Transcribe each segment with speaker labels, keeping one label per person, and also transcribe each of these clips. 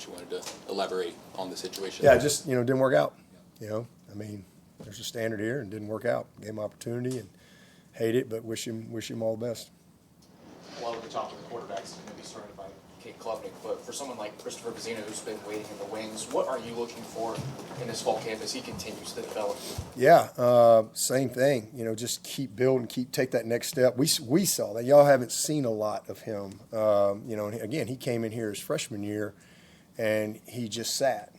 Speaker 1: that you wanted to elaborate on the situation.
Speaker 2: Yeah, just, didn't work out. I mean, there's a standard here and didn't work out. Gave him opportunity and hate it, but wish him all the best.
Speaker 3: A lot of the top of the quarterbacks is going to be surrounded by Kate Klubnik, but for someone like Christopher Vizina, who's been waiting in the wings, what are you looking for in this fall camp as he continues to develop?
Speaker 2: Yeah, same thing. Just keep building, take that next step. We saw that. Y'all haven't seen a lot of him. And again, he came in here his freshman year, and he just sat.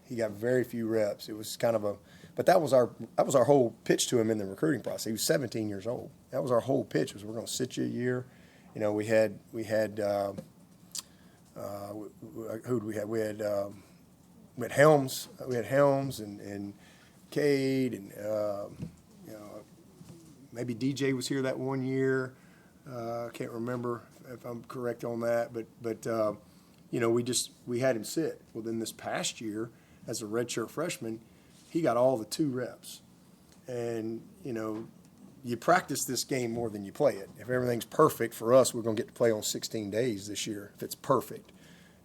Speaker 2: He got very few reps. It was kind of but that was our whole pitch to him in the recruiting process. He was 17 years old. That was our whole pitch, was we're going to sit you a year. We had who did we have? We had Helms. We had Helms and Cade and maybe DJ was here that one year. I can't remember if I'm correct on that, but we had him sit. Well, then this past year, as a redshirt freshman, he got all the 2 reps, and you practice this game more than you play it. If everything's perfect for us, we're going to get to play on 16 days this year if it's perfect.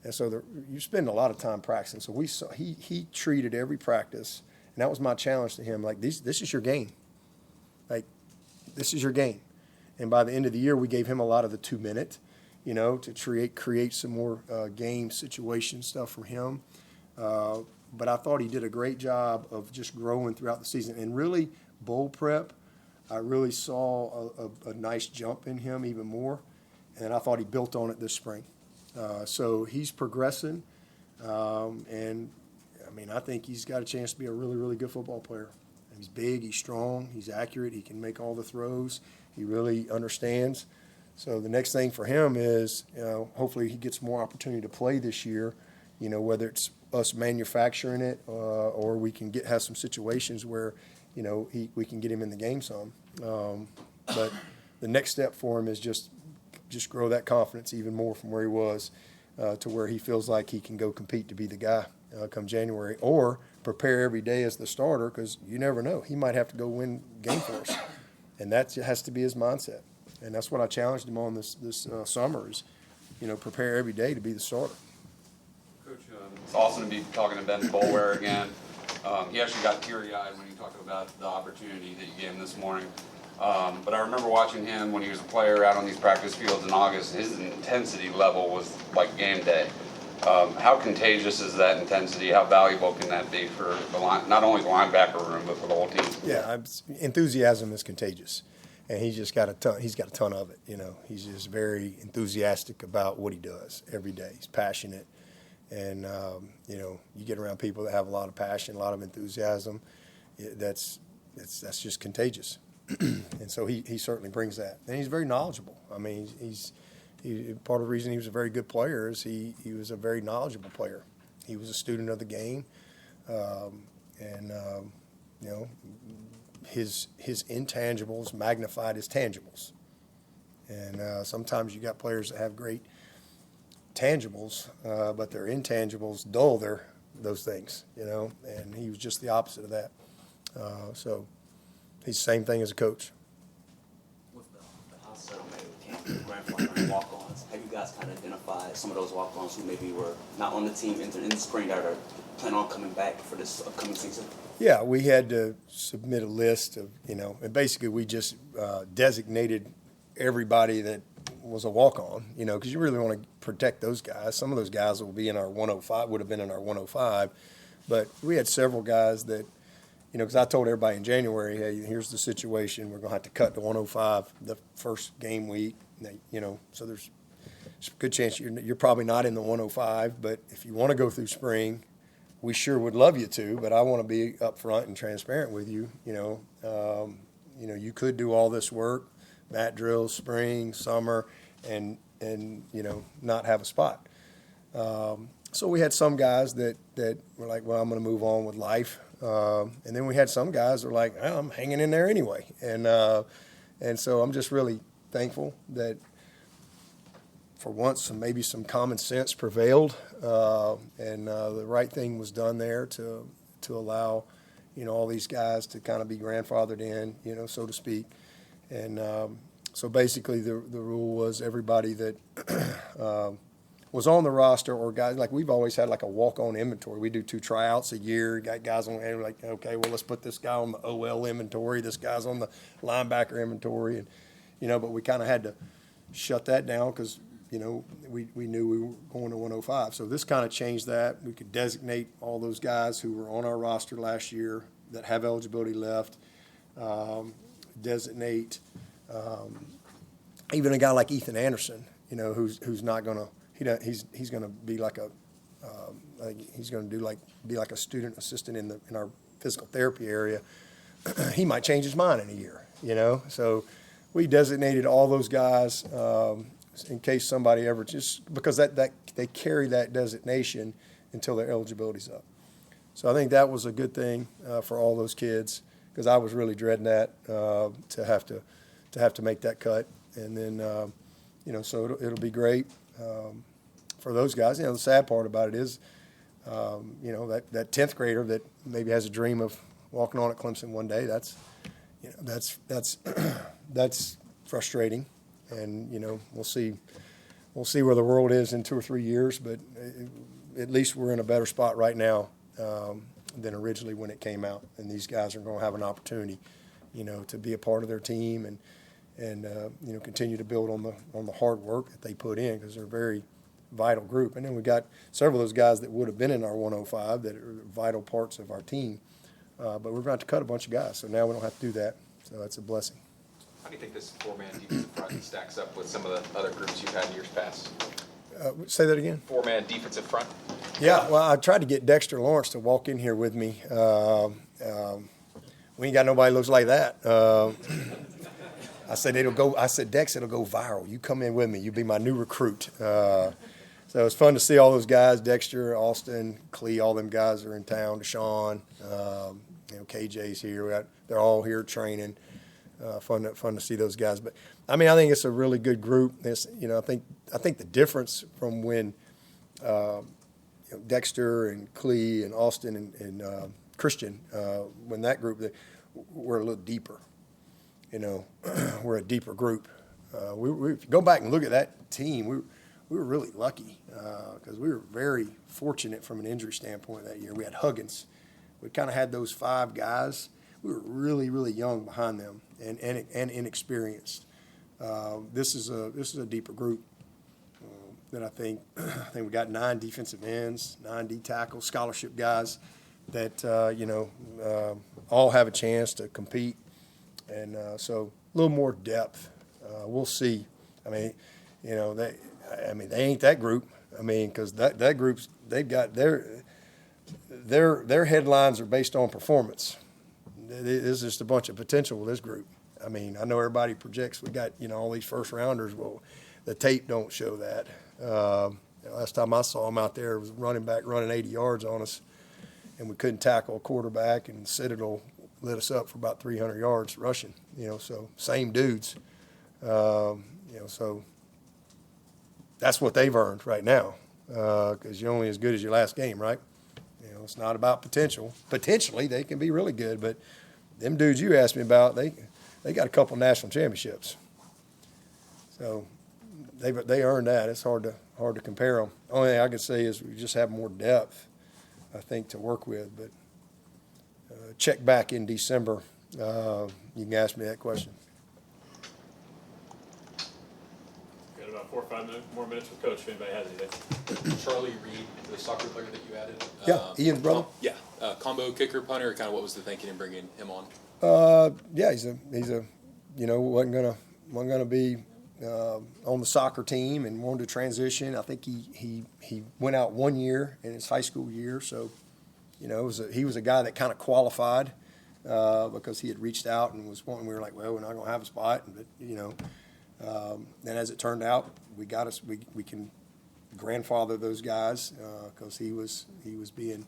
Speaker 2: And so you spend a lot of time practicing. So we saw he treated every practice, and that was my challenge to him. Like, this is your game. Like, this is your game. And by the end of the year, we gave him a lot of the 2-minute, to create some more game situation stuff for him. But I thought he did a great job of just growing throughout the season. And really, bowl prep, I really saw a nice jump in him even more. And I thought he built on it this spring. So he's progressing. And, I think he's got a chance to be a really, really good football player. He's big, he's strong, he's accurate, he can make all the throws. He really understands. So the next thing for him is, hopefully he gets more opportunity to play this year, whether it's us manufacturing it or we can have some situations where, we can get him in the game some. But the next step for him is just grow that confidence even more from where he was to where he feels like he can go compete to be the guy come January, or prepare every day as the starter, because you never know. He might have to go win game for us, and that has to be his mindset. And that's what I challenged him on this summer is, prepare every day to be the starter.
Speaker 4: Coach, it's awesome to be talking to Ben Boulware again. He actually got teary-eyed when you talked about the opportunity that you gave him this morning. But I remember watching him when he was a player out on these practice fields in August. His intensity level was like game day. How contagious is that intensity? How valuable can that be for not only the linebacker room, but for the whole team?
Speaker 2: Yeah, enthusiasm is contagious, and he's just got a ton. He's got a ton of it. He's just very enthusiastic about what he does every day. He's passionate, and you get around people that have a lot of passion, a lot of enthusiasm. That's just contagious, and so he certainly brings that. And he's very knowledgeable. Part of the reason he was a very good player is he was a very knowledgeable player. He was a student of the game, his intangibles magnified his tangibles. And sometimes you got players that have great tangibles, but their intangibles dull those things, And he was just the opposite of that. So he's the same thing as a coach.
Speaker 5: The house settlement with grandfather and walk-ons, have you guys kind of identified some of those walk-ons who maybe were not on the team in the spring that are planning on coming back for this upcoming season?
Speaker 2: Yeah, we had to submit a list of, and basically we just designated everybody that was a walk-on, because you really want to protect those guys. Some of those guys will be in our 105, would have been in our 105, but we had several guys that, because I told everybody in January, hey, here's the situation. We're going to have to cut to 105 the first game week. So there's a good chance you're probably not in the 105. But if you want to go through spring, we sure would love you to. But I want to be upfront and transparent with you. You could do all this work, mat drills, spring, summer, and not have a spot. So we had some guys that were like, well, I'm going to move on with life. And then we had some guys that were like, I'm hanging in there anyway. And so I'm just really thankful that for once maybe some common sense prevailed, and the right thing was done there to allow, all these guys to kind of be grandfathered in, so to speak. And so basically the rule was everybody that was on the roster, or guys, like we've always had like a walk-on inventory. We do 2 tryouts a year, got guys on, and we're like, okay, well, let's put this guy on the OL inventory, this guy's on the linebacker inventory, and, but we kind of had to shut that down because, we knew we were going to 105. So this kind of changed that. We could designate all those guys who were on our roster last year that have eligibility left, designate even a guy like Ethan Anderson, who's not going to, he's going to be like he's going to be like a student assistant in our physical therapy area. He might change his mind in a year, So we designated all those guys in case somebody ever, just because that they carry that designation until their eligibility's up. So I think that was a good thing for all those kids, because I was really dreading that to have to make that cut, and then so it'll be great for those guys. The sad part about it is that 10th grader that maybe has a dream of walking on at Clemson one day. That's frustrating, and we'll see where the world is in 2 or 3 years, but at least we're in a better spot right now than originally when it came out, and these guys are going to have an opportunity, to be a part of their team and continue to build on the hard work that they put in, because they're a very vital group. And then we got several of those guys that would have been in our 105 that are vital parts of our team, but we're going to cut a bunch of guys, so now we don't have to do that. So that's a blessing.
Speaker 6: How do you think this 4-man defensive front stacks up with some of the other groups you've had in years past?
Speaker 2: Say that again.
Speaker 6: 4-man defensive front.
Speaker 2: Yeah, well, I tried to get Dexter Lawrence to walk in here with me. We ain't got nobody who looks like that. I said, Dex, it'll go viral. You come in with me. You be my new recruit. So it's fun to see all those guys, Dexter, Austin, Clee, all them guys are in town, Deshaun, KJ's here. They're all here training. Fun to see those guys. But, I think it's a really good group. I think the difference from when Dexter and Clee and Austin and Christian, when that group, we're a little deeper. We're a deeper group. If you go back and look at that team, we were really lucky because we were very fortunate from an injury standpoint that year. We had Huggins. We kind of had those 5 guys. We were really, really young behind them and inexperienced. This is a deeper group that I think we got 9 defensive ends, 9 D tackles, scholarship guys that all have a chance to compete. And so a little more depth. We'll see. They ain't that group. Because that group's, they've got their headlines are based on performance. There's just a bunch of potential with this group. I know everybody projects we got all these first rounders. Well, the tape don't show that. Last time I saw them out there, it was running back running 80 yards on us, and we couldn't tackle a quarterback, and Citadel lit us up for about 300 yards rushing, so same dudes. So that's what they've earned right now, because you're only as good as your last game, right? It's not about potential. Potentially, they can be really good, but them dudes you asked me about, they got a couple national championships. So they earned that. It's hard to compare them. Only thing I can say is we just have more depth, I think, to work with, but check back in December. You can ask me that question.
Speaker 7: Got about 4 or 5 more minutes with Coach if anybody has anything.
Speaker 1: Charlie Reed, the soccer player that you added.
Speaker 2: Yeah, Ian's brother.
Speaker 1: Combo kicker punter. Kind of what was the thinking in bringing him on?
Speaker 2: He's a wasn't gonna be on the soccer team and wanted to transition. I think he went out 1 year in his high school year, so he was a guy that kind of qualified because he had reached out and was wanting. We were like, well, we're not gonna have a spot, but and as it turned out, we can grandfather those guys because he was being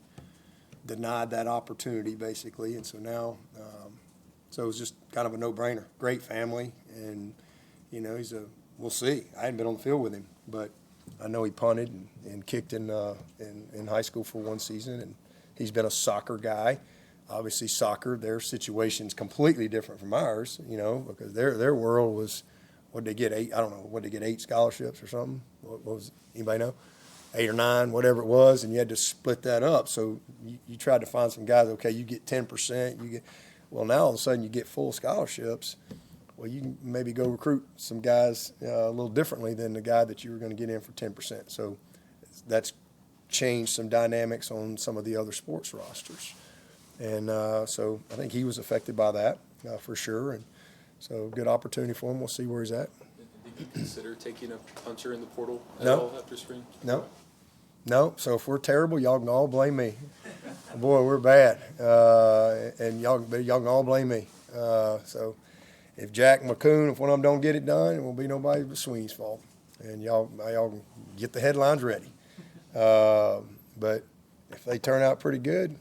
Speaker 2: denied that opportunity basically, and so now so it was just kind of a no-brainer. Great family, and we'll see. I hadn't been on the field with him, but I know he punted and kicked in high school for 1 season, and he's been a soccer guy. Obviously, soccer, their situation's completely different from ours, because their world was, what did they get, 8? I don't know, what did they get, 8 scholarships or something? What was, anybody know? 8 or 9, whatever it was, and you had to split that up. So you tried to find some guys, okay, you get 10%, well, now all of a sudden you get full scholarships. Well, you can maybe go recruit some guys a little differently than the guy that you were going to get in for 10%. So that's changed some dynamics on some of the other sports rosters. And so I think he was affected by that for sure. And so good opportunity for him. We'll see where he's at.
Speaker 1: Did you consider taking a punter in the portal at
Speaker 2: No.
Speaker 1: all after spring?
Speaker 2: No. So if we're terrible, y'all can all blame me. Boy, we're bad. And y'all can all blame me. So if Jack McCoon, if one of them don't get it done, it won't be nobody but Sweeney's fault. And y'all can get the headlines ready. But if they turn out pretty good,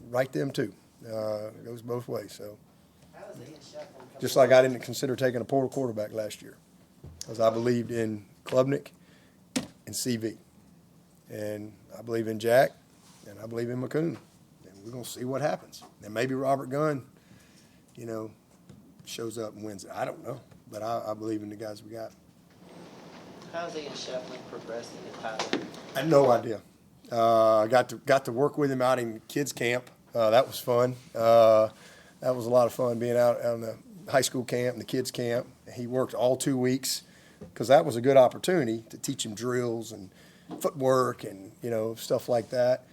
Speaker 2: write them too. It goes both ways. So just like I didn't consider taking a portal quarterback last year, because I believed in Klubnik and CV, and I believe in Jack, and I believe in McCoon, and we're gonna see what happens. And maybe Robert Gunn, shows up and wins it. I don't know, but I believe in the guys we got.
Speaker 8: How's Ian Schieffelin progressing at Tyler?
Speaker 2: I had no idea. I got to work with him out in kids camp. That was fun. That was a lot of fun being out on the high school camp and the kids camp. He worked all 2 weeks because that was a good opportunity to teach him drills and footwork and stuff like that.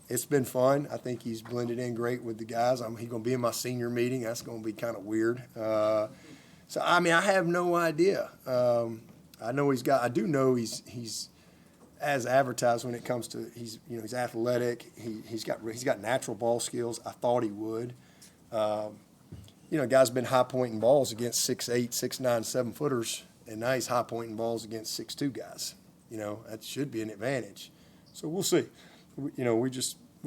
Speaker 2: It's been fun. I think he's blended in great with the guys. He's going to be in my senior meeting. That's going to be kind of weird. So I have no idea. I do know he's as advertised when it comes to he's athletic. He's got natural ball skills. I thought he would. Guy's been high pointing balls against 6'8", 6'9", 7-footers, and now he's high pointing balls against 6'2" guys. That should be an advantage. So we'll see. We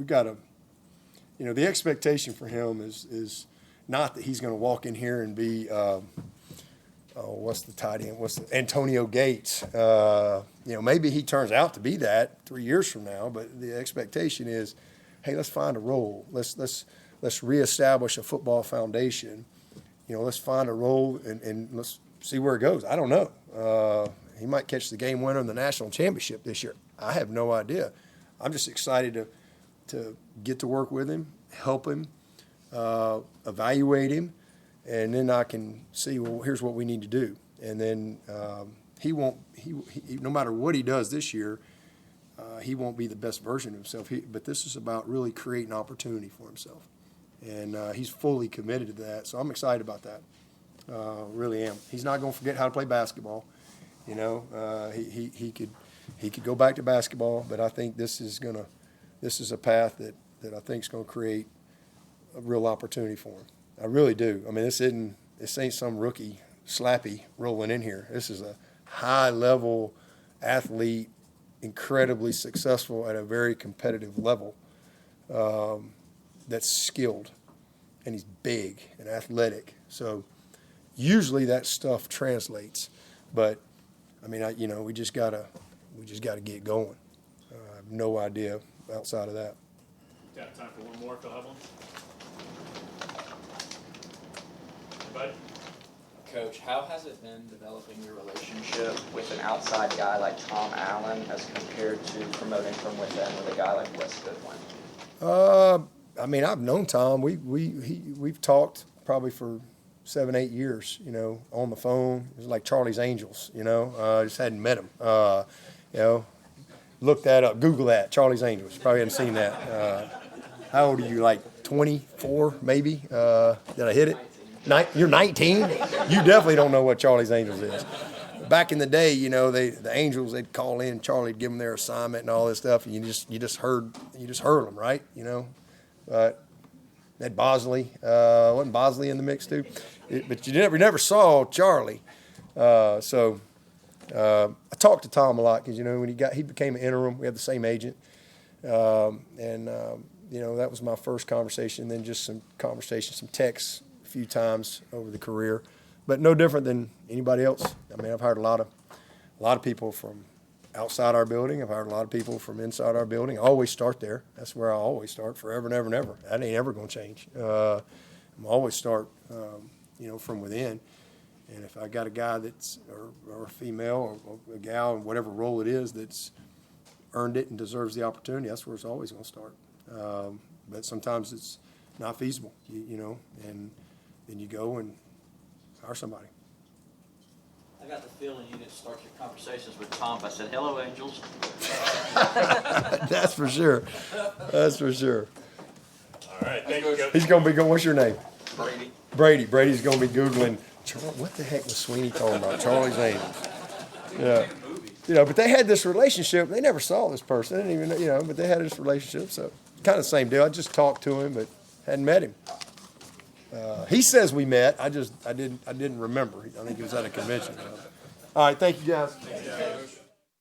Speaker 2: got to. The expectation for him is not that he's going to walk in here and be. What's the tight end? Antonio Gates? Maybe he turns out to be that 3 years from now. But the expectation is, hey, let's find a role. Let's reestablish a football foundation. Let's find a role and let's see where it goes. I don't know. He might catch the game winner in the national championship this year. I have no idea. I'm just excited to get to work with him, help him, evaluate him. And then I can see, well, here's what we need to do. And then he no matter what he does this year, he won't be the best version of himself. But this is about really creating opportunity for himself. And he's fully committed to that. So I'm excited about that. Really am. He's not going to forget how to play basketball. He could go back to basketball, but I think this is a path that I think is going to create a real opportunity for him. I really do. This ain't some rookie slappy rolling in here. This is a high-level athlete, incredibly successful at a very competitive level, that's skilled, and he's big and athletic. So usually that stuff translates, but we just gotta get going. I have no idea outside of that.
Speaker 7: Got time for one more, Phil Heblin? Anybody?
Speaker 3: Coach, how has it been developing your relationship with an outside guy like Tom Allin as compared to promoting from within with a guy like Wes Goodwin?
Speaker 2: I've known Tom. We've talked probably for 7-8 years, on the phone. It was like Charlie's Angels, just hadn't met him. Look that up, Google that, Charlie's Angels. Probably haven't seen that. How old are you, like 24 maybe? Did I hit it? You're 19? You definitely don't know what Charlie's Angels is. Back in the day, the Angels, they'd call in, Charlie'd give them their assignment and all this stuff, and you just heard them, right? But that Bosley, wasn't Bosley in the mix too? But you never saw Charlie. I talked to Tom a lot because when he became an interim, we had the same agent, that was my first conversation. And then just some texts a few times over the career, but no different than anybody else. I've hired a lot of people from outside our building. I've hired a lot of people from inside our building. I always start there. That's where I always start, forever and ever and ever. That ain't ever going to change. I'm always start, from within. And if I got a guy or a female or a gal, whatever role it is, that's earned it and deserves the opportunity, that's where it's always going to start. But sometimes it's not feasible, you know, and then you go and hire somebody.
Speaker 9: I got the feeling you didn't start your conversations with Tom by saying, "Hello, Angels."
Speaker 2: That's for sure. That's for sure.
Speaker 7: All right, thank you, Coach.
Speaker 2: He's going to be going, what's your name?
Speaker 6: Brady.
Speaker 2: Brady. Brady's going to be Googling, what the heck was Sweeney talking about? Charlie's Angels. Yeah. You know, but they had this relationship. They never saw this person. They didn't even, you know, but they had this relationship. So kind of the same deal. I just talked to him, but hadn't met him. He says we met. I didn't remember. I think he was at a convention. All right. Thank you, guys.